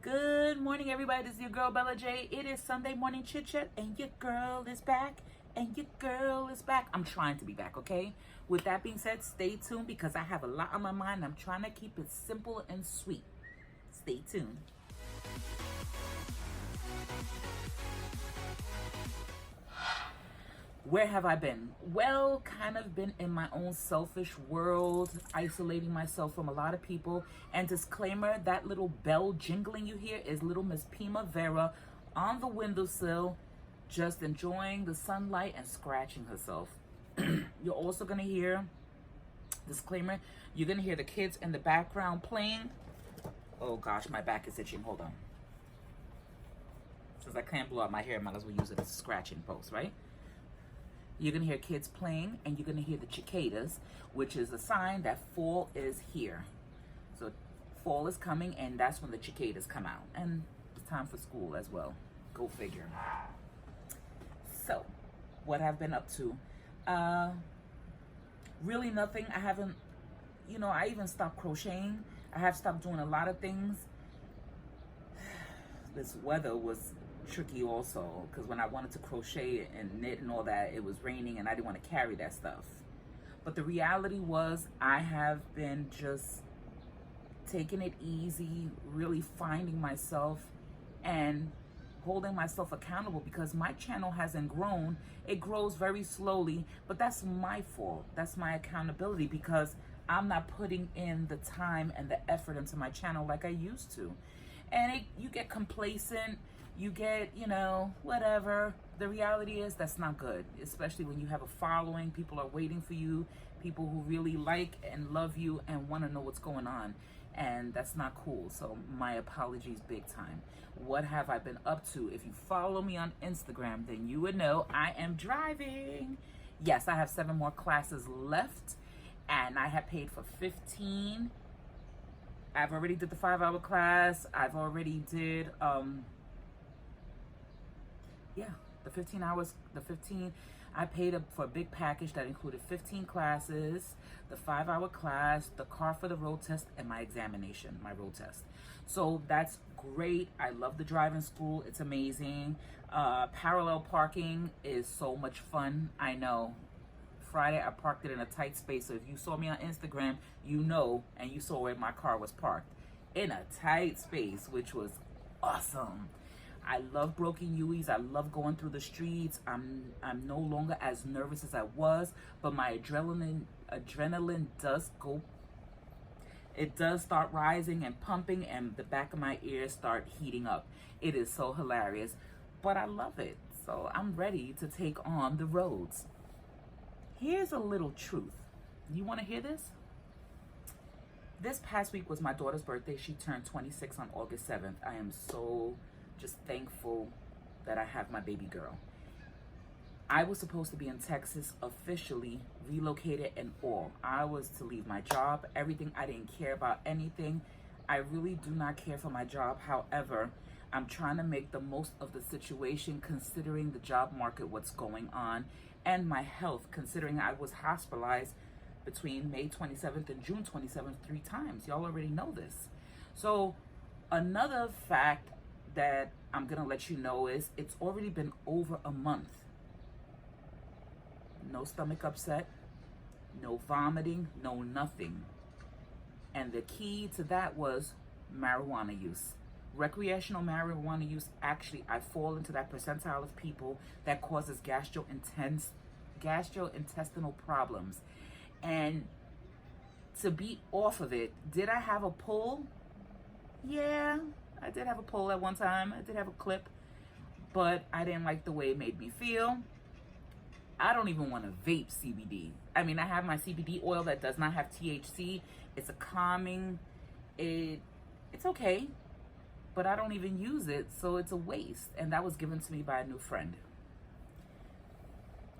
Good morning, everybody. This is your girl, Bella J. It is Sunday morning chit chat, and your girl is back. I'm trying to be back, okay? With that being said, stay tuned because I have a lot on my mind. I'm trying to keep it simple and sweet. Stay tuned. Where have I been? Well, kind of been in my own selfish world, isolating myself from a lot of people. And disclaimer, that little bell jingling you hear is little Miss Pima Vera on the windowsill, just enjoying the sunlight and scratching herself. You're also gonna hear, disclaimer, you're gonna hear the kids in the background playing. Oh gosh, my back is itching, hold on. Since I can't blow out my hair, I might as well use it as a scratching post, right? You're going to hear kids playing, and you're going to hear the cicadas, which is a sign that fall is here. So fall is coming, and that's when the cicadas come out. And it's time for school as well. Go figure. So, what I've been up to? Really nothing. I haven't, I even stopped crocheting. I have stopped doing a lot of things. This weather was tricky also, because when I wanted to crochet and knit and all that, it was raining and I didn't want to carry that stuff. But the reality was, I have been just taking it easy, really finding myself and holding myself accountable, because my channel hasn't grown. It grows very slowly, but that's my fault. That's my accountability, because I'm not putting in the time and the effort into my channel like I used to. And you get complacent, you get, whatever. The reality is that's not good, especially when you have a following. People are waiting for you, people who really like and love you and want to know what's going on. And that's not cool. So my apologies big time. What have I been up to? If you follow me on Instagram, then you would know I am driving. Yes, I have 7 more classes left, and I have paid for 15. I've already did the 5-hour class. I've already did, the 15 hours, I paid up for a big package that included 15 classes, the 5-hour class, the car for the road test, and my examination, my road test. So that's great. I love the driving school. It's amazing. Parallel parking is so much fun. I know. Friday, I parked it in a tight space. So if you saw me on Instagram, and you saw where my car was parked. In a tight space, which was awesome. I love broken U's. I love going through the streets. I'm no longer as nervous as I was, but my adrenaline does go. It does start rising and pumping, and the back of my ears start heating up. It is so hilarious, but I love it. So I'm ready to take on the roads. Here's a little truth. You want to hear this? This past week was my daughter's birthday. She turned 26 on August 7th. I am so just thankful that I have my baby girl. I was supposed to be in Texas, officially relocated and all. I was to leave my job, everything. I didn't care about anything. I really do not care for my job. However, I'm trying to make the most of the situation, considering the job market, what's going on, and my health, considering I was hospitalized between May 27th and June 27th 3 times. Y'all already know this. So another fact that I'm gonna let you know is it's already been over a month. No stomach upset, no vomiting, no nothing. And the key to that was marijuana use. Recreational marijuana use, actually, I fall into that percentile of people that causes gastrointestinal problems. And to be off of it, did I have a pull? Yeah, I did have a pull at one time. I did have a clip, but I didn't like the way it made me feel. I don't even want to vape CBD. I mean, I have my CBD oil that does not have THC. It's a calming, it's okay, but I don't even use it, so it's a waste. And that was given to me by a new friend.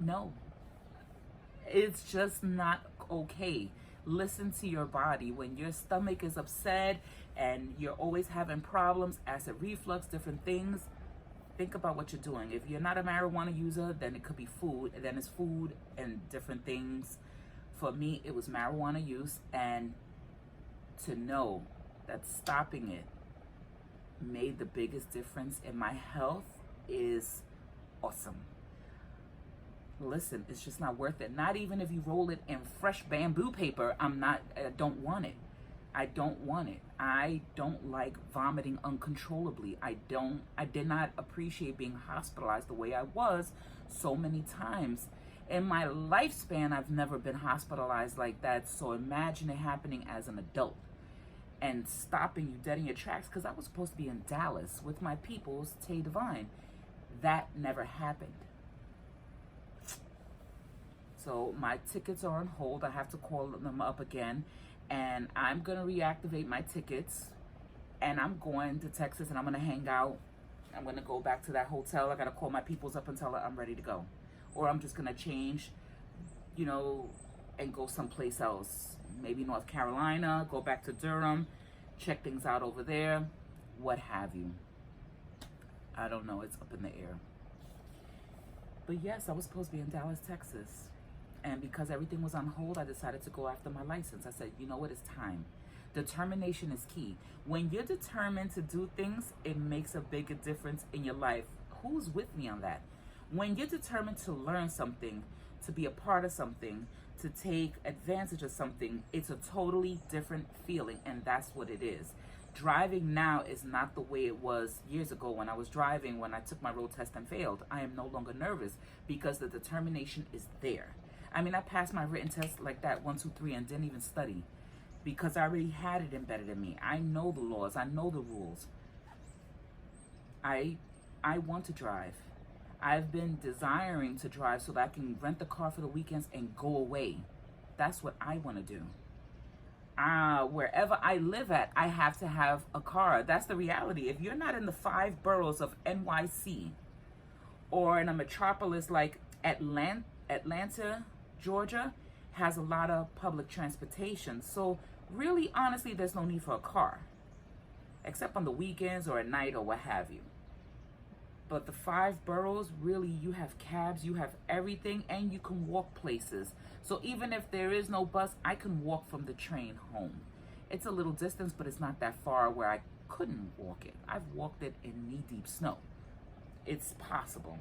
No, it's just not okay. Listen to your body. When your stomach is upset and you're always having problems, acid reflux, different things, think about what you're doing. If you're not a marijuana user, then it could be food, and then it's food and different things. For me, it was marijuana use, and to know that stopping it made the biggest difference in my health is awesome. Listen, it's just not worth it. Not even if you roll it in fresh bamboo paper. I don't want it. I don't want it. I don't like vomiting uncontrollably. I did not appreciate being hospitalized the way I was so many times. In my lifespan, I've never been hospitalized like that. So imagine it happening as an adult and stopping you dead in your tracks, because I was supposed to be in Dallas with my peoples, Tay Divine. That never happened. So my tickets are on hold. I have to call them up again, and I'm going to reactivate my tickets, and I'm going to Texas, and I'm going to hang out. I'm going to go back to that hotel. I got to call my peoples up and tell her I'm ready to go. Or I'm just going to change, and go someplace else. Maybe North Carolina, go back to Durham, check things out over there, what have you. I don't know. It's up in the air. But yes, I was supposed to be in Dallas, Texas. And because everything was on hold, I decided to go after my license. I said, you know what, it's time. Determination is key. When you're determined to do things, it makes a bigger difference in your life. Who's with me on that? When you're determined to learn something, to be a part of something, to take advantage of something, it's a totally different feeling, and that's what it is. Driving now is not the way it was years ago when I was driving, when I took my road test and failed. I am no longer nervous because the determination is there. I mean, I passed my written test like that, 1, 2, 3, and didn't even study because I already had it embedded in me. I know the laws. I know the rules. I want to drive. I've been desiring to drive so that I can rent the car for the weekends and go away. That's what I want to do. Wherever I live at, I have to have a car. That's the reality. If you're not in the 5 boroughs of NYC or in a metropolis like Atlanta, Georgia, has a lot of public transportation. So really, honestly, there's no need for a car, except on the weekends or at night or what have you. But the 5 boroughs, really, you have cabs, you have everything, and you can walk places. So even if there is no bus, I can walk from the train home. It's a little distance, but it's not that far where I couldn't walk it. I've walked it in knee-deep snow. It's possible.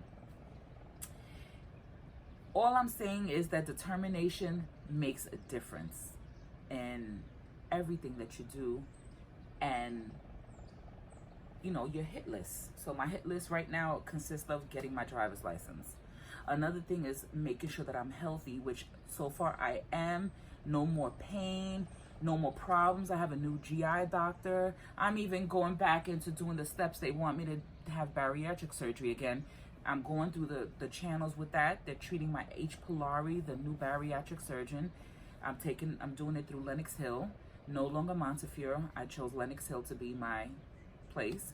All I'm saying is that determination makes a difference in everything that you do, and your hit list. So my hit list right now consists of getting my driver's license. Another thing is making sure that I'm healthy, which so far I am. No more pain, no more problems. I have a new GI doctor. I'm even going back into doing the steps. They want me to have bariatric surgery again. I'm going through the channels with that. They're treating my H. pylori, the new bariatric surgeon. I'm doing it through Lenox Hill. No longer Montefiore. I chose Lenox Hill to be my place.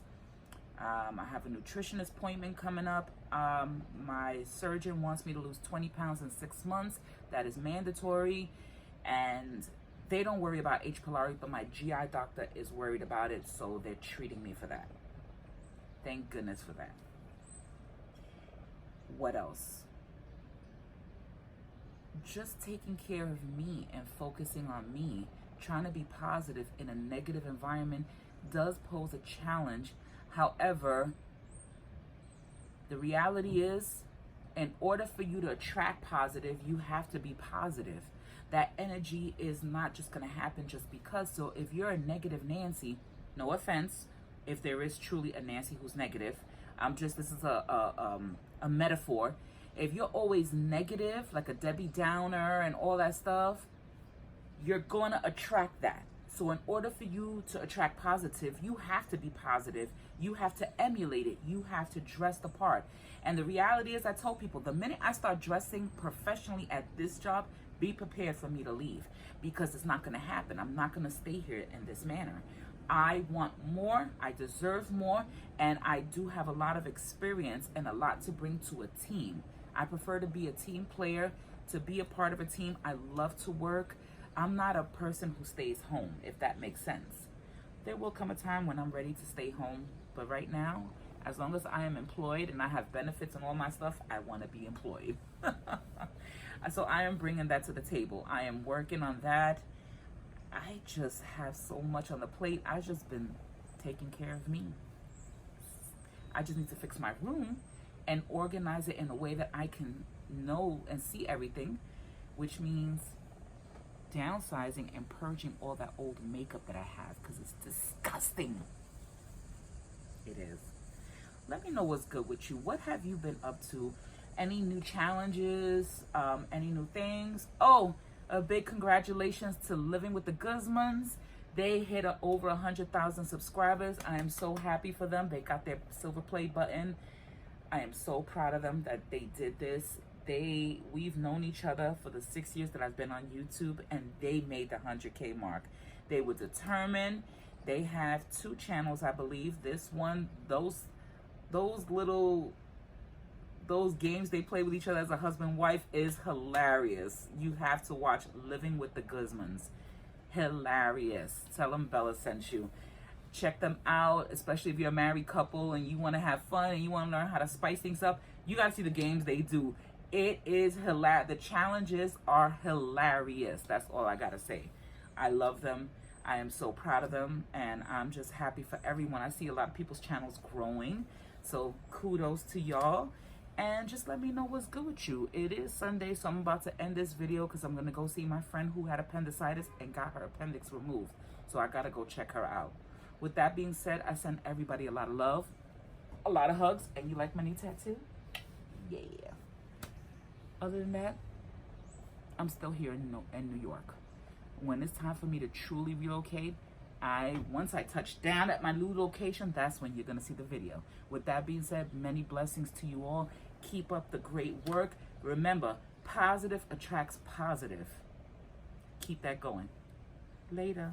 I have a nutritionist appointment coming up. My surgeon wants me to lose 20 pounds in 6 months. That is mandatory. And they don't worry about H. pylori, but my GI doctor is worried about it, so they're treating me for that. Thank goodness for that. What else? Just taking care of me and focusing on me, trying to be positive in a negative environment does pose a challenge. However, the reality is, in order for you to attract positive, you have to be positive. That energy is not just going to happen just because. So if you're a negative Nancy, no offense, if there is truly a Nancy who's negative, this is a metaphor. If you're always negative, like a Debbie Downer and all that stuff, you're going to attract that. So in order for you to attract positive, you have to be positive. You have to emulate it. You have to dress the part. And the reality is, I told people, the minute I start dressing professionally at this job, be prepared for me to leave, because it's not going to happen. I'm not going to stay here in this manner. I want more, I deserve more, and I do have a lot of experience and a lot to bring to a team. I prefer to be a team player, to be a part of a team. I love to work. I'm not a person who stays home, if that makes sense. There will come a time when I'm ready to stay home, but right now, as long as I am employed and I have benefits and all my stuff, I want to be employed. So I am bringing that to the table. I am working on that. I just have so much on the plate. I've just been taking care of me. I just need to fix my room and organize it in a way that I can know and see everything, which means downsizing and purging all that old makeup that I have, because it's disgusting. It is. Let me know what's good with you. What have you been up to? Any new challenges? Any new things? Oh, a big congratulations to Living with the Guzmans. They hit over 100,000 subscribers. I am so happy for them. They got their silver play button. I am so proud of them that they did this. We've known each other for the 6 years that I've been on YouTube, and they made the 100K mark. They were determined. They have 2 channels, I believe. This one, those games they play with each other as a husband and wife is hilarious. You have to watch Living with the Guzmans. Hilarious. Tell them Bella sent you. Check them out, especially if you're a married couple and you want to have fun and you want to learn how to spice things up. You got to see the games they do. It is hilarious. The challenges are hilarious. That's all I got to say. I love them. I am so proud of them, and I'm just happy for everyone. I see a lot of people's channels growing, so kudos to y'all. And just let me know what's good with you. It is Sunday, so I'm about to end this video because I'm going to go see my friend who had appendicitis and got her appendix removed. So I got to go check her out. With that being said, I send everybody a lot of love, a lot of hugs, and you like my new tattoo? Yeah. Other than that, I'm still here in New York. When it's time for me to truly relocate, once I touch down at my new location, that's when you're going to see the video. With that being said, many blessings to you all. Keep up the great work. Remember, positive attracts positive. Keep that going. Later.